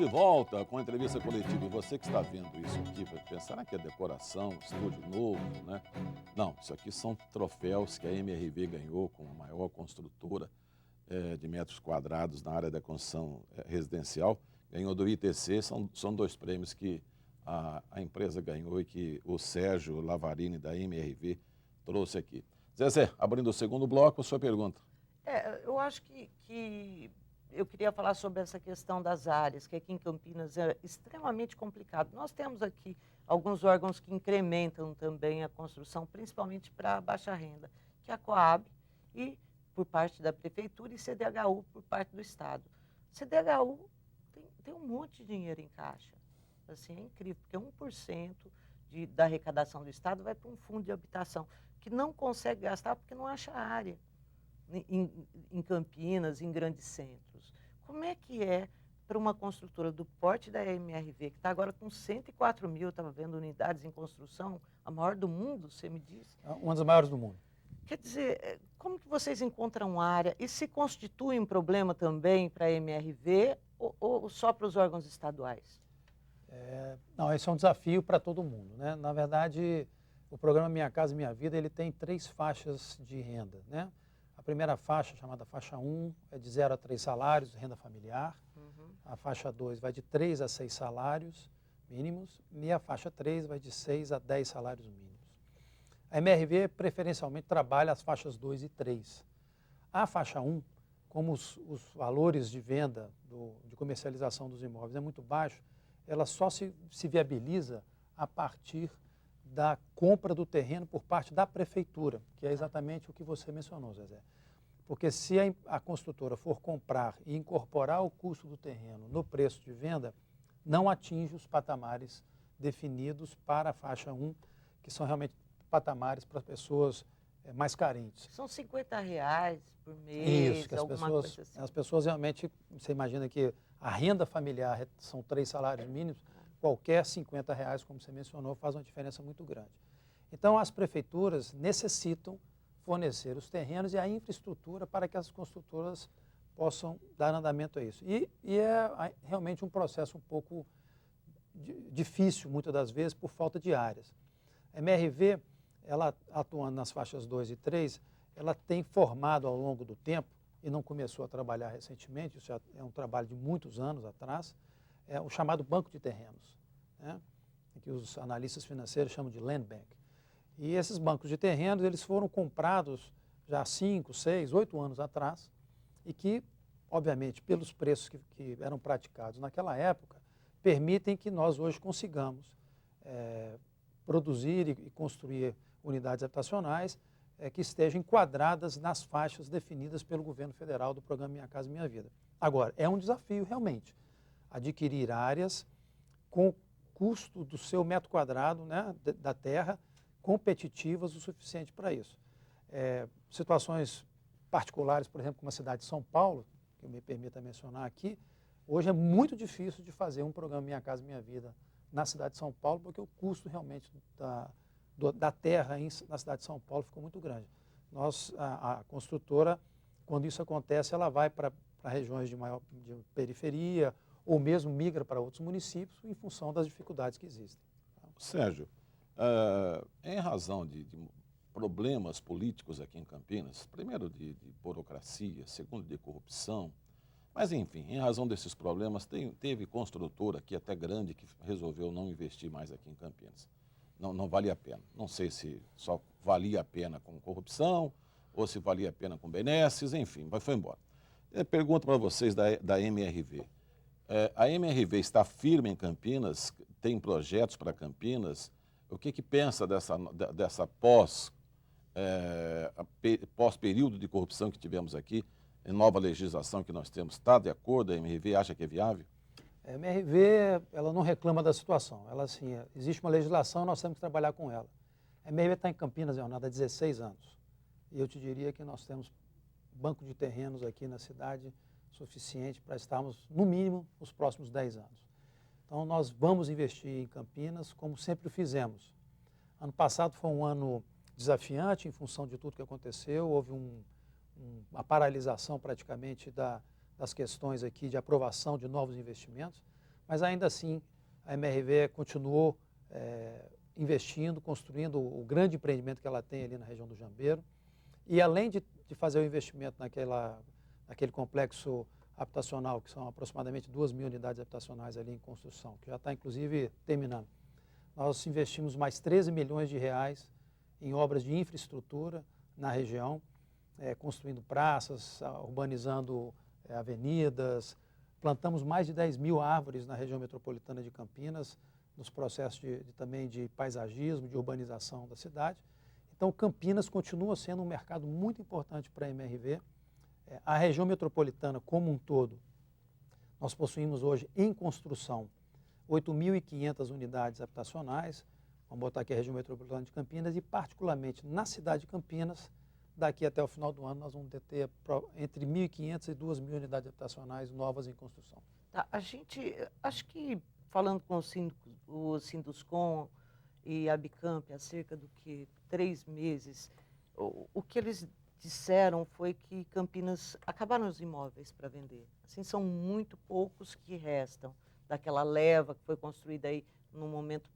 de volta com a entrevista coletiva. E você que está vendo isso aqui, vai pensar que é decoração, estúdio novo, né? Não, isso aqui são troféus que a MRV ganhou com a maior construtora de metros quadrados na área da construção residencial. Ganhou do ITC, são dois prêmios que a empresa ganhou e que o Sérgio Lavarini, da MRV, trouxe aqui. Zezé, abrindo o segundo bloco, a sua pergunta. Eu acho que eu queria falar sobre essa questão das áreas, que aqui em Campinas é extremamente complicado. Nós temos aqui alguns órgãos que incrementam também a construção, principalmente para baixa renda, que é a Coab, e por parte da Prefeitura, e CDHU por parte do Estado. CDHU tem um monte de dinheiro em caixa. Assim, é incrível, porque 1% da arrecadação do Estado vai para um fundo de habitação, que não consegue gastar porque não acha área. Em Campinas, em grandes centros. Como é que é para uma construtora do porte da MRV, que está agora com 104 mil, estava vendo unidades em construção, a maior do mundo, você me disse? Uma das maiores do mundo. Quer dizer, como que vocês encontram área e se constitui um problema também para a MRV ou só para os órgãos estaduais? Não, esse é um desafio para todo mundo, né? Na verdade, o programa Minha Casa Minha Vida, ele tem 3 faixas de renda, né? A primeira faixa, chamada faixa 1, é de 0 a 3 salários, renda familiar. A faixa 2 vai de 3 a 6 salários mínimos. E a faixa 3 vai de 6 a 10 salários mínimos. A MRV preferencialmente trabalha as faixas 2 e 3. A faixa 1, como os valores de venda, de comercialização dos imóveis é muito baixo, ela só se viabiliza a partir da compra do terreno por parte da prefeitura, que é exatamente o que você mencionou, Zezé. Porque se a construtora for comprar e incorporar o custo do terreno no preço de venda, não atinge os patamares definidos para a faixa 1, que são realmente patamares para pessoas mais carentes. São R$ 50 por mês, isso, que coisa assim. As pessoas realmente, você imagina que a renda familiar são 3 salários mínimos, qualquer R$ 50, como você mencionou, faz uma diferença muito grande. Então, as prefeituras necessitam fornecer os terrenos e a infraestrutura para que as construtoras possam dar andamento a isso. E é realmente um processo um pouco difícil, muitas das vezes, por falta de áreas. A MRV, ela atuando nas faixas 2 e 3, ela tem formado ao longo do tempo, e não começou a trabalhar recentemente, isso já é um trabalho de muitos anos atrás, o chamado banco de terrenos, né? Que os analistas financeiros chamam de land bank. E esses bancos de terrenos, eles foram comprados já há 5, 6, 8 anos atrás e que, obviamente, pelos preços que eram praticados naquela época, permitem que nós hoje consigamos produzir e construir unidades habitacionais que estejam enquadradas nas faixas definidas pelo governo federal do programa Minha Casa Minha Vida. Agora, é um desafio realmente adquirir áreas com custo do seu metro quadrado, né, da terra, competitivas o suficiente para isso. Situações particulares, por exemplo, como a cidade de São Paulo, que eu me permita mencionar aqui, hoje é muito difícil de fazer um programa Minha Casa Minha Vida na cidade de São Paulo, porque o custo realmente da terra na cidade de São Paulo ficou muito grande. A construtora, quando isso acontece, ela vai para regiões de periferia, ou mesmo migra para outros municípios em função das dificuldades que existem. Sérgio, em razão de problemas políticos aqui em Campinas, primeiro de burocracia, segundo de corrupção, mas enfim, em razão desses problemas, teve construtora aqui até grande que resolveu não investir mais aqui em Campinas. Não valia a pena. Não sei se só valia a pena com corrupção ou se valia a pena com benesses, enfim, mas foi embora. Pergunto para vocês da MRV. A MRV está firme em Campinas? Tem projetos para Campinas? O que pensa dessa pós-período de corrupção que tivemos aqui, em nova legislação que nós temos? Está de acordo? A MRV acha que é viável? A MRV, ela não reclama da situação. Ela, assim, existe uma legislação, nós temos que trabalhar com ela. A MRV está em Campinas, Leonardo, há 16 anos. E eu te diria que nós temos banco de terrenos aqui na cidade suficiente para estarmos, no mínimo, nos próximos 10 anos. Então, nós vamos investir em Campinas, como sempre o fizemos. Ano passado foi um ano desafiante em função de tudo que aconteceu. Houve uma paralisação praticamente das questões aqui de aprovação de novos investimentos. mas ainda assim a MRV continuou investindo, construindo o grande empreendimento que ela tem ali na região do Jambeiro. E além de fazer o investimento naquele complexo habitacional, que são aproximadamente 2.000 unidades habitacionais ali em construção, que já está inclusive terminando, nós investimos mais 13 milhões de reais em obras de infraestrutura na região, construindo praças, urbanizando avenidas, plantamos mais de 10.000 árvores na região metropolitana de Campinas, nos processos também de paisagismo, de urbanização da cidade. Então, Campinas continua sendo um mercado muito importante para a MRV. A região metropolitana como um todo, nós possuímos hoje em construção 8.500 unidades habitacionais, vamos botar aqui a região metropolitana de Campinas, e particularmente na cidade de Campinas, daqui até o final do ano nós vamos ter entre 1.500 e 2.000 unidades habitacionais novas em construção. Tá, acho que falando com o Sinduscom e a Bicamp há cerca do que 3 meses, o que eles disseram foi que Campinas acabaram os imóveis para vender. Assim, são muito poucos que restam daquela leva que foi construída aí no momento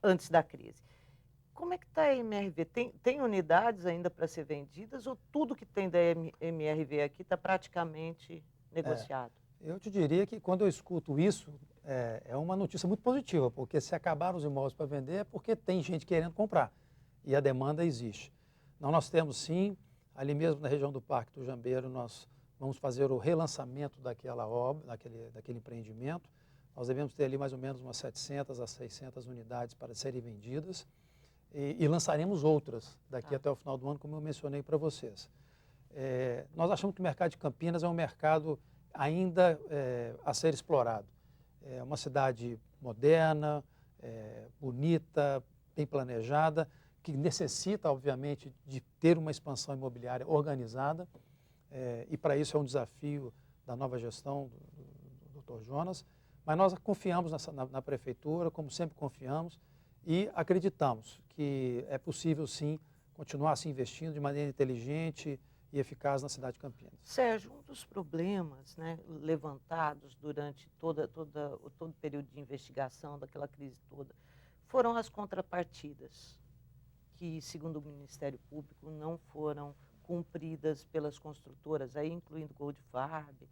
antes da crise. Como é que está a MRV? Tem unidades ainda para ser vendidas ou tudo que tem da MRV aqui está praticamente negociado? Eu te diria que quando eu escuto isso, é uma notícia muito positiva, porque se acabaram os imóveis para vender é porque tem gente querendo comprar e a demanda existe. Então, nós temos sim, ali mesmo na região do Parque do Jambeiro, nós vamos fazer o relançamento daquela obra, daquele empreendimento. Nós devemos ter ali mais ou menos umas 700 a 600 unidades para serem vendidas e lançaremos outras daqui até o final do ano, como eu mencionei para vocês. Nós achamos que o mercado de Campinas é um mercado ainda a ser explorado. É uma cidade moderna, bonita, bem planejada, que necessita, obviamente, de ter uma expansão imobiliária organizada, e para isso é um desafio da nova gestão do Dr. Jonas, mas nós confiamos na Prefeitura, como sempre confiamos, e acreditamos que é possível, sim, continuar se investindo de maneira inteligente e eficaz na cidade de Campinas. Sérgio, um dos problemas, né, levantados durante todo o período de investigação daquela crise toda foram as contrapartidas, que, segundo o Ministério Público, não foram cumpridas pelas construtoras, aí incluindo Goldfarb,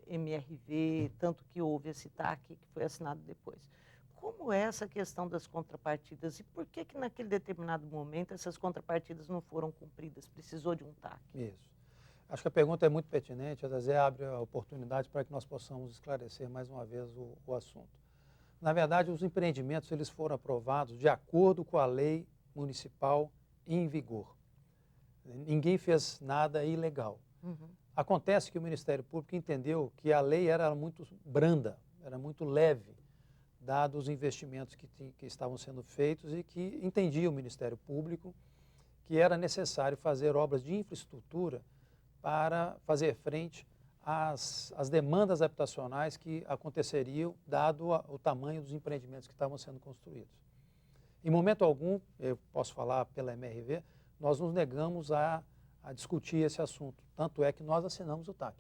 MRV, tanto que houve esse TAC que foi assinado depois. Como é essa questão das contrapartidas e por que naquele determinado momento essas contrapartidas não foram cumpridas? Precisou de um TAC? Isso. Acho que a pergunta é muito pertinente, a Zé abre a oportunidade para que nós possamos esclarecer mais uma vez o assunto. Na verdade, os empreendimentos eles foram aprovados de acordo com a lei municipal em vigor. Ninguém fez nada ilegal. Acontece que o Ministério Público entendeu que a lei era muito branda, era muito leve, dados os investimentos que estavam sendo feitos e que entendia o Ministério Público que era necessário fazer obras de infraestrutura para fazer frente às demandas habitacionais que aconteceriam, dado o tamanho dos empreendimentos que estavam sendo construídos. Em momento algum, eu posso falar pela MRV, nós nos negamos a discutir esse assunto. Tanto é que nós assinamos o TAC.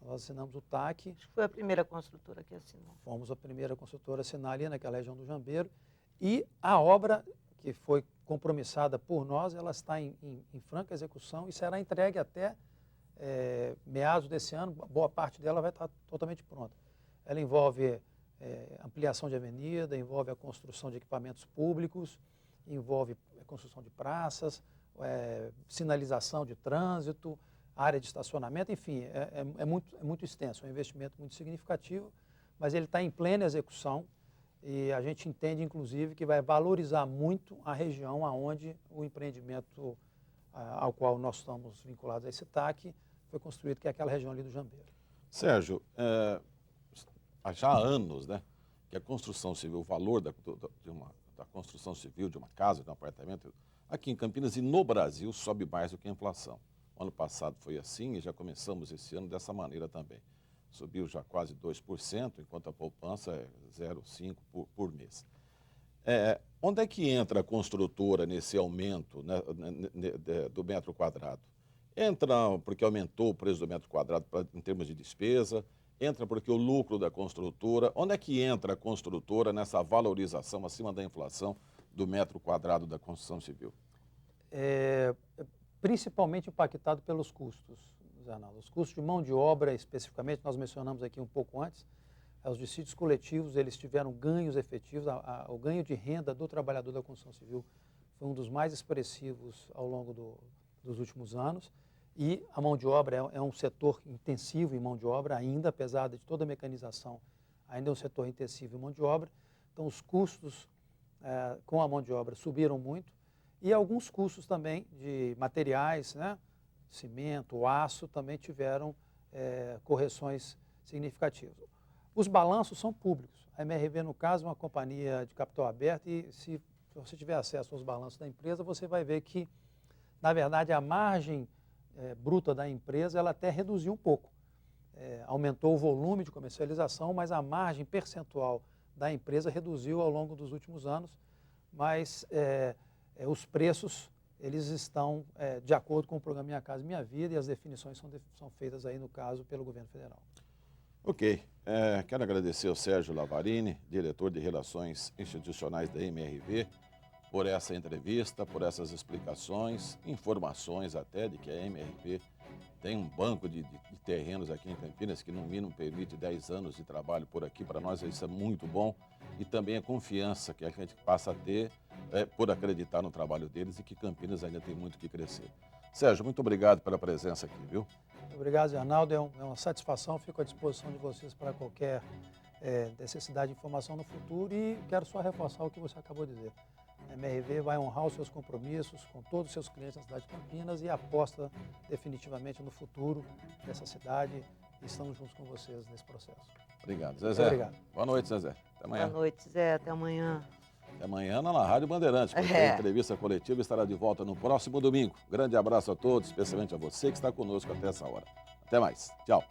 Nós assinamos o TAC. Acho que foi a primeira construtora que assinou. Fomos a primeira construtora a assinar ali naquela região do Jambeiro. E a obra que foi compromissada por nós, ela está em franca execução e será entregue até meados desse ano. Boa parte dela vai estar totalmente pronta. Ela envolve ampliação de avenida, envolve a construção de equipamentos públicos, envolve a construção de praças, sinalização de trânsito, área de estacionamento, enfim, é muito extenso, é um investimento muito significativo, mas ele está em plena execução e a gente entende, inclusive, que vai valorizar muito a região onde o empreendimento ao qual nós estamos vinculados a esse TAC foi construído, que é aquela região ali do Jambeiro. Sérgio, há já anos, né, que a construção civil, o valor da construção civil de uma casa, de um apartamento, aqui em Campinas e no Brasil sobe mais do que a inflação. O ano passado foi assim e já começamos esse ano dessa maneira também. Subiu já quase 2%, enquanto a poupança é 0,5% por mês. Onde é que entra a construtora nesse aumento, né, do metro quadrado? Entra porque aumentou o preço do metro quadrado em termos de despesa, entra porque o lucro da construtora. Onde é que entra a construtora nessa valorização acima da inflação do metro quadrado da construção civil? Principalmente impactado pelos custos, Zé Arnaldo. Os custos de mão de obra, especificamente, nós mencionamos aqui um pouco antes, os dissídios coletivos, eles tiveram ganhos efetivos, o ganho de renda do trabalhador da construção civil foi um dos mais expressivos ao longo dos últimos anos, e a mão de obra é um setor intensivo em mão de obra ainda, apesar de toda a mecanização, ainda é um setor intensivo em mão de obra, então os custos com a mão de obra subiram muito, e alguns custos também de materiais, né, cimento, aço, também tiveram correções significativas. Os balanços são públicos. A MRV, no caso, é uma companhia de capital aberto e se você tiver acesso aos balanços da empresa, você vai ver que, na verdade, a margem bruta da empresa ela até reduziu um pouco. Aumentou o volume de comercialização, mas a margem percentual da empresa reduziu ao longo dos últimos anos, mas os preços eles estão de acordo com o programa Minha Casa Minha Vida e as definições são feitas aí, no caso, pelo governo federal. Ok. Quero agradecer ao Sérgio Lavarini, diretor de Relações Institucionais da MRV, por essa entrevista, por essas explicações, informações até de que a MRV tem um banco de terrenos aqui em Campinas que no mínimo permite 10 anos de trabalho por aqui. Para nós isso é muito bom e também a confiança que a gente passa a ter por acreditar no trabalho deles e que Campinas ainda tem muito que crescer. Sérgio, muito obrigado pela presença aqui, viu? Obrigado, Zé Arnaldo. É uma satisfação, fico à disposição de vocês para qualquer necessidade de informação no futuro e quero só reforçar o que você acabou de dizer. A MRV vai honrar os seus compromissos com todos os seus clientes na cidade de Campinas e aposta definitivamente no futuro dessa cidade e estamos juntos com vocês nesse processo. Obrigado, Zezé. Obrigado. Boa noite, Zezé. Até amanhã. Boa noite, Zé. Até amanhã. Até amanhã na Rádio Bandeirantes, porque a entrevista coletiva estará de volta no próximo domingo. Grande abraço a todos, especialmente a você que está conosco até essa hora. Até mais. Tchau.